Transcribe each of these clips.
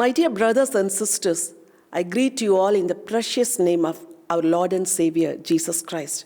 My dear brothers and sisters, I greet you all in the precious name of our Lord and Savior, Jesus Christ.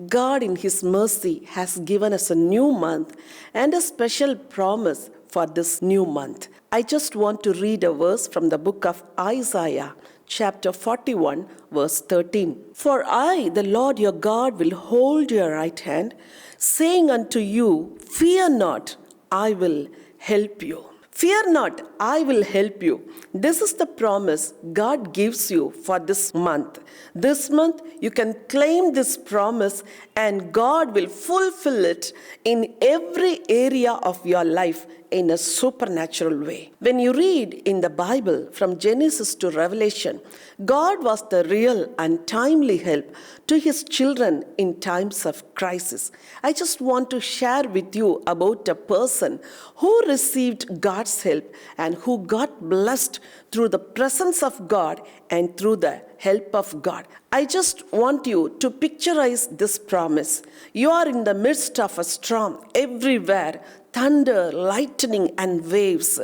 God, in His mercy, has given us a new month and a special promise for this new month. I just want to read a verse from the book of Isaiah, chapter 41, verse 13. For I, the Lord your God, will hold your right hand, saying unto you, Fear not, I will help you. Fear not, I will help you. This is the promise God gives you for this month. This month, you can claim this promise and God will fulfill it in every area of your life in a supernatural way. When you read in the Bible from Genesis to Revelation, God was the real and timely help to His children in times of crisis. I just want to share with you about a person who received God's help and who got blessed through the presence of God and through the help of God. I just want you to picturize this promise. You are in the midst of a storm everywhere, thunder, lightning, and waves.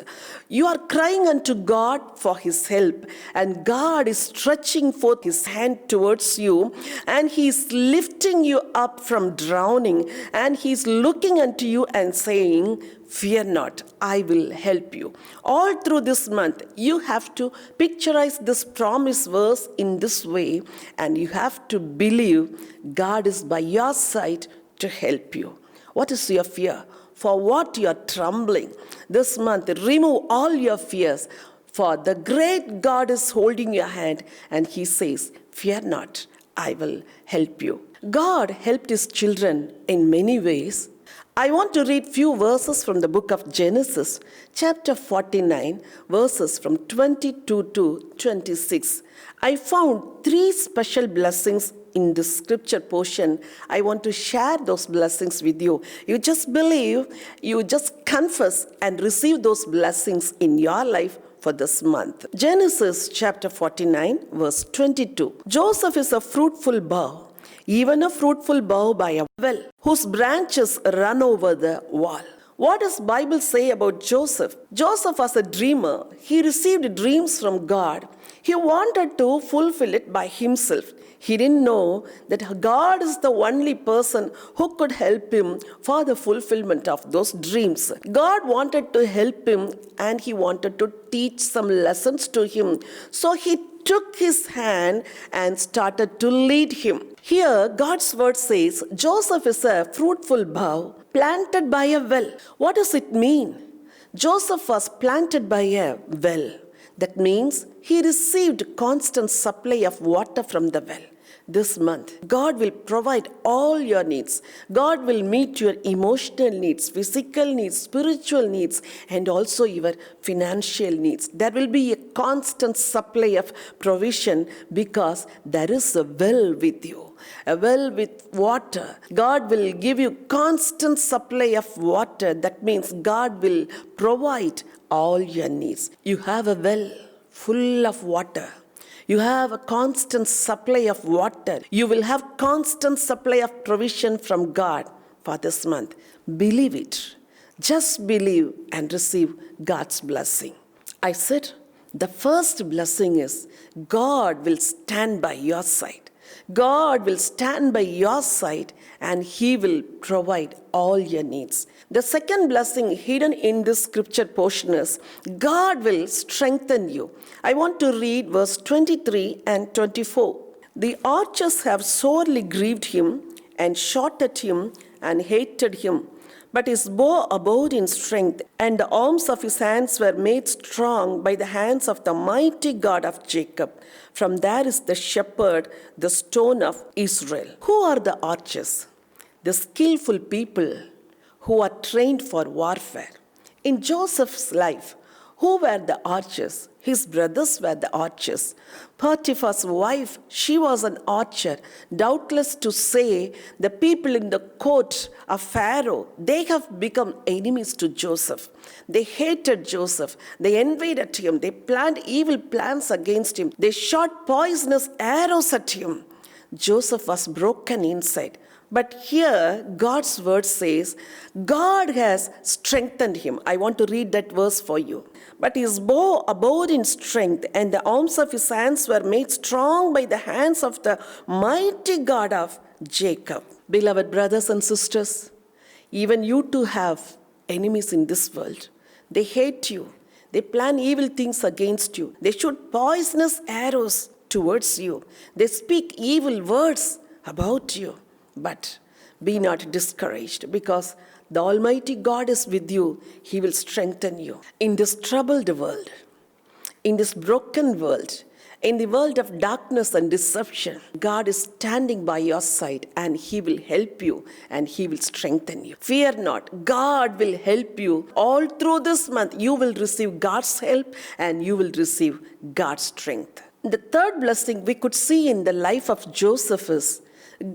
You are crying unto God for His help, and God is stretching forth His hand towards you, and He is lifting you up from drowning, and He is looking unto you and saying, Fear not, I will help you. All through this month, you have to picturize this promise verse in this way, and you have to believe God is by your side to help you. What is your fear? For what you are trembling this month, remove all your fears, for the great God is holding your hand, and He says, Fear not, I will help you. God helped His children in many ways. I want to read few verses from the book of Genesis, chapter 49, verses from 22 to 26. I found 3 special blessings in this scripture portion. I want to share those blessings with you. You just believe, you just confess and receive those blessings in your life for this month. Genesis chapter 49, verse 22. Joseph is a fruitful bough, even a fruitful bough by a well, whose branches run over the wall. What does the Bible say about Joseph? Joseph was a dreamer. He received dreams from God. He wanted to fulfill it by himself. He didn't know that God is the only person who could help him for the fulfillment of those dreams. God wanted to help him, and He wanted to teach some lessons to him. So He took his hand and started to lead him. Here, God's word says, Joseph is a fruitful bough planted by a well. What does it mean? Joseph was planted by a well. That means he received constant supply of water from the well. This month, God will provide all your needs. God will meet your emotional needs, physical needs, spiritual needs, and also your financial needs. There will be a constant supply of provision because there is a well with you, a well with water. God will give you constant supply of water. That means God will provide all your needs. You have a well full of water. You have a constant supply of water. You will have constant supply of provision from God for this month. Believe it. Just believe and receive God's blessing. I said, the first blessing is God will stand by your side. God will stand by your side, and He will provide all your needs. The second blessing hidden in this scripture portion is God will strengthen you. I want to read verse 23 and 24. The archers have sorely grieved him and shot at him and hated him. But his bow abode in strength, and the arms of his hands were made strong by the hands of the mighty God of Jacob. From there is the shepherd, the stone of Israel. Who are the archers? The skillful people who are trained for warfare. In Joseph's life, who were the archers? His brothers were the archers. Potiphar's wife, she was an archer. Doubtless to say, the people in the court of Pharaoh, they have become enemies to Joseph. They hated Joseph. They envied at him. They planned evil plans against him. They shot poisonous arrows at him. Joseph was broken inside. But here, God's word says, God has strengthened him. I want to read that verse for you. But his bow abode in strength, and the arms of his hands were made strong by the hands of the mighty God of Jacob. Beloved brothers and sisters, even you too have enemies in this world. They hate you. They plan evil things against you. They shoot poisonous arrows towards you. They speak evil words about you. But be not discouraged, because the Almighty God is with you. He will strengthen you. In this troubled world, in this broken world, in the world of darkness and deception, God is standing by your side, and He will help you and He will strengthen you. Fear not, God will help you. All through this month, you will receive God's help and you will receive God's strength. The third blessing we could see in the life of Joseph is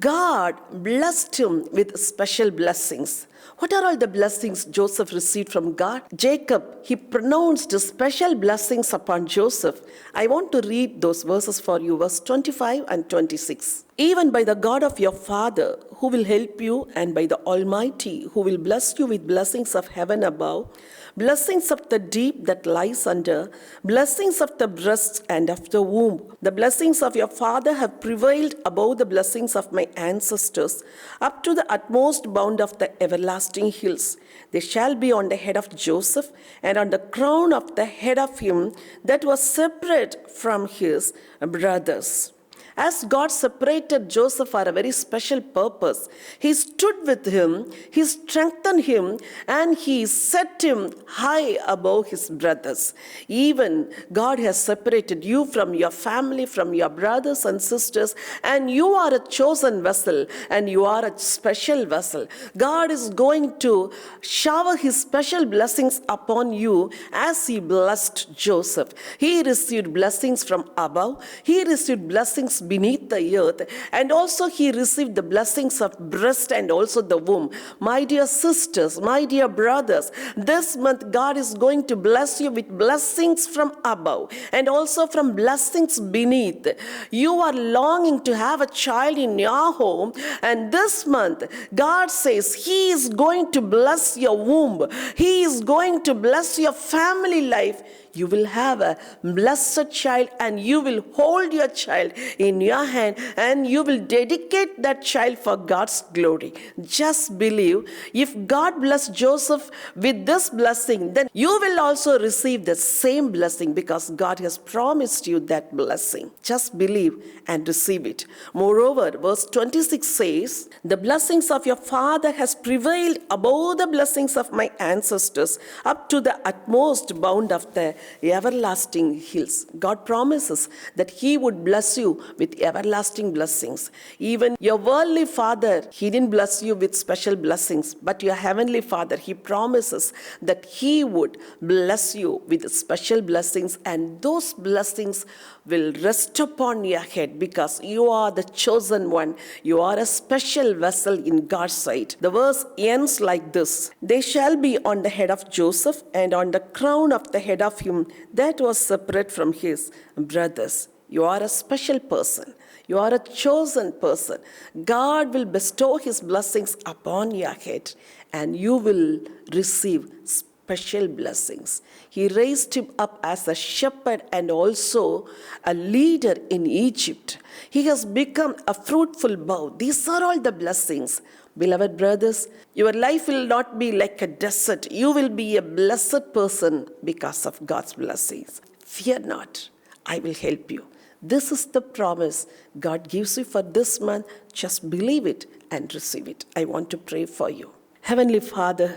God blessed him with special blessings. What are all the blessings Joseph received from God? Jacob, he pronounced special blessings upon Joseph. I want to read those verses for you, verse 25 and 26. Even by the God of your father, who will help you, and by the Almighty, who will bless you with blessings of heaven above, blessings of the deep that lies under, blessings of the breast and of the womb. The blessings of your father have prevailed above the blessings of my ancestors, up to the utmost bound of the everlasting hills. They shall be on the head of Joseph, and on the crown of the head of him that was separate from his brothers. As God separated Joseph for a very special purpose, He stood with him, He strengthened him, and He set him high above his brothers. Even God has separated you from your family, from your brothers and sisters, and you are a chosen vessel, and you are a special vessel. God is going to shower His special blessings upon you as He blessed Joseph. He received blessings from above, he received blessings beneath the earth, and also he received the blessings of breast and also the womb. My dear sisters, my dear brothers, this month God is going to bless you with blessings from above and also from blessings beneath. You are longing to have a child in your home, and this month God says He is going to bless your womb. He is going to bless your family life. You will have a blessed child, and you will hold your child in your hand, and you will dedicate that child for God's glory. Just believe, if God blessed Joseph with this blessing, then you will also receive the same blessing, because God has promised you that blessing. Just believe and receive it. Moreover, verse 26 says, the blessings of your father has prevailed above the blessings of my ancestors, up to the utmost bound of the everlasting hills. God promises that He would bless you with everlasting blessings. Even your worldly father, he didn't bless you with special blessings, but your heavenly Father, He promises that He would bless you with special blessings, and those blessings will rest upon your head, because you are the chosen one. You are a special vessel in God's sight. The verse ends like this: they shall be on the head of Joseph, and on the crown of the head of him that was separate from his brothers. You are a special person. You are a chosen person. God will bestow His blessings upon your head, and you will receive special blessings. He raised him up as a shepherd and also a leader in Egypt. He has become a fruitful bough. These are all the blessings. Beloved brothers, your life will not be like a desert. You will be a blessed person because of God's blessings. Fear not, I will help you. This is the promise God gives you for this month. Just believe it and receive it. I want to pray for you. Heavenly Father,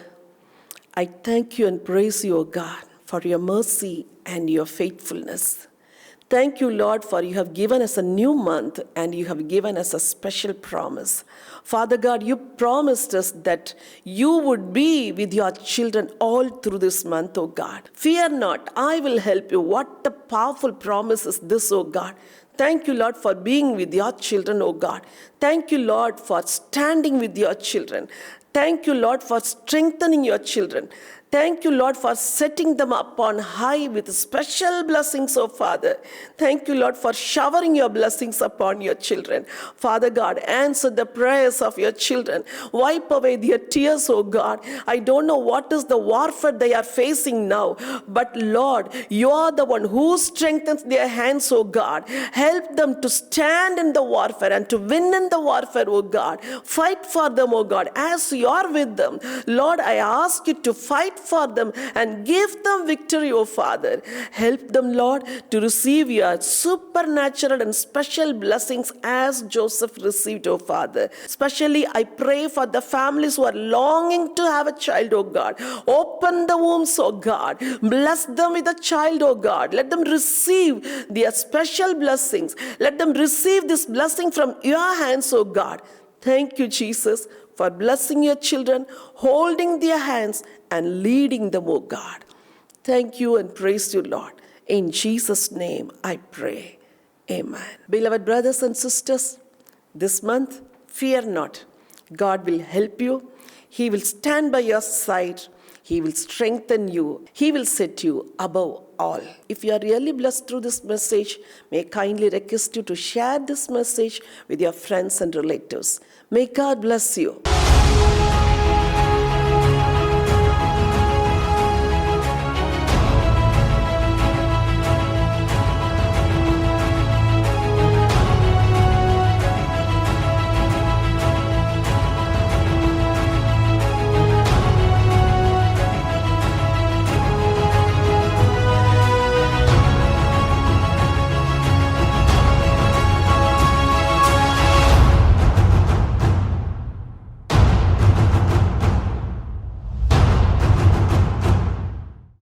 I thank you and praise you, O God, for your mercy and your faithfulness. Thank you, Lord, for you have given us a new month, and you have given us a special promise. Father God, you promised us that you would be with your children all through this month, O God. Fear not, I will help you. What a powerful promise is this, O God. Thank you, Lord, for being with your children, O God. Thank you, Lord, for standing with your children. Thank you, Lord, for strengthening your children. Thank you, Lord, for setting them up on high with special blessings, oh Father. Thank you, Lord, for showering your blessings upon your children. Father God, answer the prayers of your children. Wipe away their tears, oh God. I don't know what is the warfare they are facing now, but Lord, you are the one who strengthens their hands, oh God. Help them to stand in the warfare and to win in the warfare, oh God. Fight for them, oh God, as you are with them. Lord, I ask you to fight for them and give them victory, oh Father. Help them, Lord, to receive your supernatural and special blessings as Joseph received, oh Father. Especially, I pray for the families who are longing to have a child, oh God. Open the wombs, oh God. Bless them with a child, oh God. Let them receive their special blessings. Let them receive this blessing from your hands, oh God. Thank you, Jesus, for blessing your children, holding their hands and leading them, oh God. Thank you and praise you, Lord. In Jesus' name I pray. Amen. Beloved brothers and sisters, this month, fear not. God will help you. He will stand by your side. He will strengthen you. He will set you above all. If you are really blessed through this message, may I kindly request you to share this message with your friends and relatives. May God bless you.